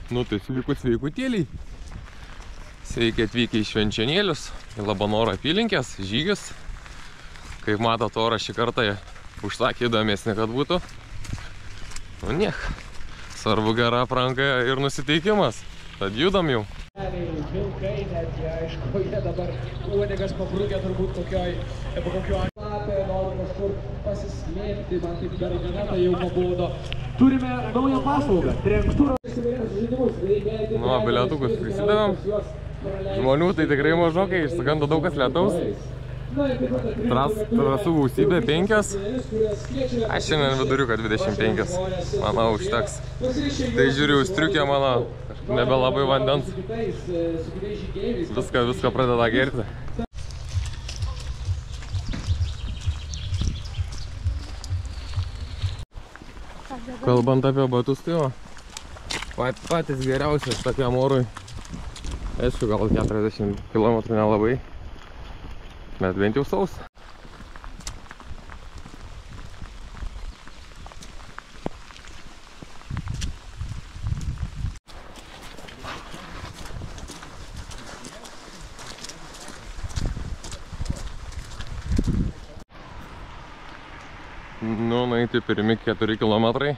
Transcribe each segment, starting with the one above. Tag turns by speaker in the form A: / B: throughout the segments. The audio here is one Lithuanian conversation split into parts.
A: Nu tai sveikutėliai. Sveiki atvykę į Švenčionėlius, į Labanoro apylinkės, žygius. Kaip matot, oras šį kartą užsakė įdomesnį, kad būtų. Nu niek, svarbu gera apranga ir nusiteikimas. Tad judam jau.
B: Vilkai, netgi aišku, jie dabar uodegas pabrūkė turbūt kokioj lapė, nori kažkur pasislėpti, man taip dar gana jau pabodo. Turime naują paslaugą, trenktūros žaidimus.
A: Nu, bilietukus prisidavėm. Žmonių tai tikrai mažokai, išsigando daug kas lietaus. Trasų gausybė 5. Aš šiandien viduriuką 25. Manau, užteks. Tai žiūriu, striukė mano nebelabai vandens. Viską pradeda gerti. Kalbant apie batus, tai jo, patys geriausias tokiam orui. Aišku, gal 40 km nelabai, bet bent jau saus. Nu, nueiti pirmi 4 kilometrai.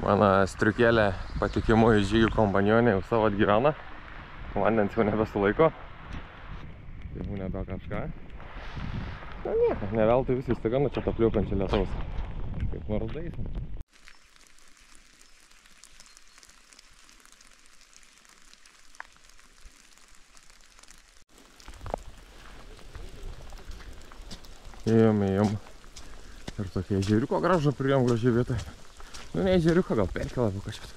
A: Mano striukėlė patikimoji žygių kompanionė jau savo atgyvena. Vandens jau nebesulaiko. Jau nebe kažką. Na nieko, ne veltui visi išsigando čia tapliukančią lietaus. Kaip nors daisim. Ėjom. Ir tokie ežeriuko gražo priėjom gražiai vietoj. Nu, ne ežeriuko, gal perkelą kažkas.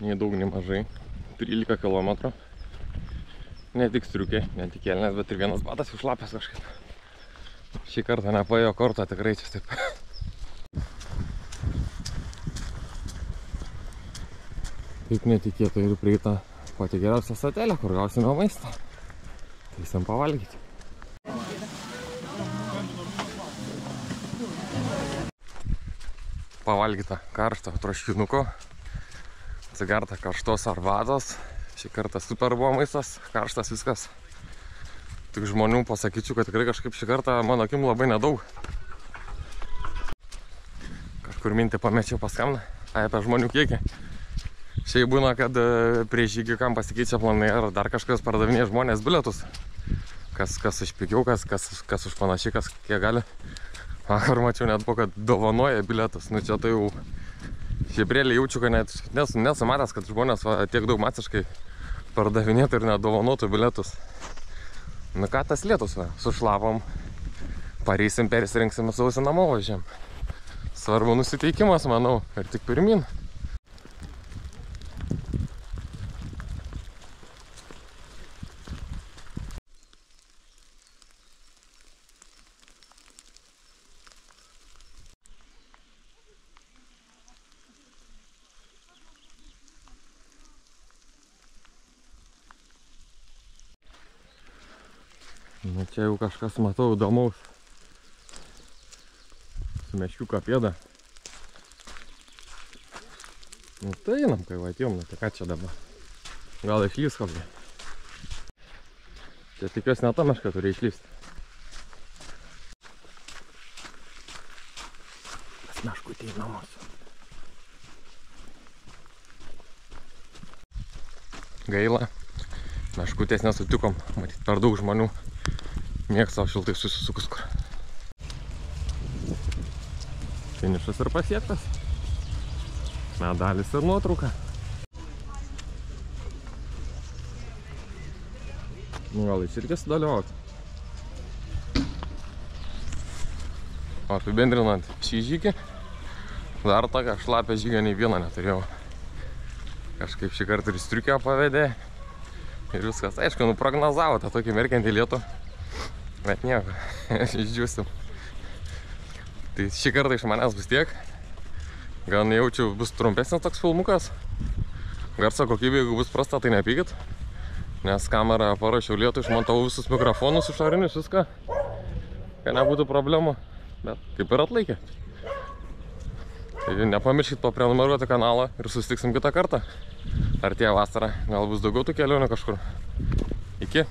A: Nei daug, nei mažai. 13 km. Ne tik striukė, ne tik kelnės, bet ir vienas batas jau šlapęs kažkaip. Šį kartą nepaėjo kortą, tikrai čia taip. Kaip netikėtai ir prieita pati geriausia stotelė, kur gausime maistą. Eisim pavalgyti. Pavalgyta karšto troškinuko. Atsigerta karštos arbatos. Šį kartą super buvo maistas, karštas viskas. Tik žmonių pasakyčiau, kad tikrai kažkaip šį kartą mano akim labai nedaug. Kažkur mintį pamečiau paskambinę apie žmonių kiekį. Šiai būna, kad prie žygį kam pasikeičia planai ar dar kažkas pardavinėja žmonės bilietus. Kas už pigiau, kas už panašiai, kas kiek gali. Vakar mačiau net buvo, kad dovanoja bilietus. Nu čia tai jau šiaip jaučiu, kad net nesu matęs, kad žmonės tiek daug masiškai pardavinėtų ir nedovanotų bilietus. Nu ką tas lietus, sušlapom, pareisim, persirinksim sausį namo važiam. Svarbu nusiteikimas, manau, ir tik pirmin. Nu, čia jau kažkas matau įdomaus. Su meškiuko pėda. Nu tai einam, kai atėjom, nu tai ką čia dabar? Gal išlys kokį? Čia tikiuosi ne ta meška turi išlysti. Kas meškutė į namus? Gaila. Meškutės nesutikom, matyt per daug žmonių mėgsta šiltai susisukus kur. Finišas ir pasiektas. Medalis ir nuotrauka. Nu gal jis irgi sudalyvauti. O apibendrinant šį žygį, dar tokią šlapę žygą nei vieną neturėjau. Kažkaip šį kartą ir striukę pavedė. Ir viskas, aišku, nuprognozavo tą tokį merkiantį lietų. Bet nieko, išdžiūsim. Tai šį kartą iš manęs bus tiek. Gan jaučiu, bus trumpesnis toks filmukas. Garso kokybė, jeigu bus prasta, tai nepykit. nes kamerą parašiau lietų, išmontavau visus mikrofonus išorinius, viską, kad nebūtų problemų, bet kaip ir atlaikė. Tai nepamirškit paprenumeruoti kanalą ir susitiksim kitą kartą. Artėja vasara, gal bus daugiau tų kelionių kažkur. Iki.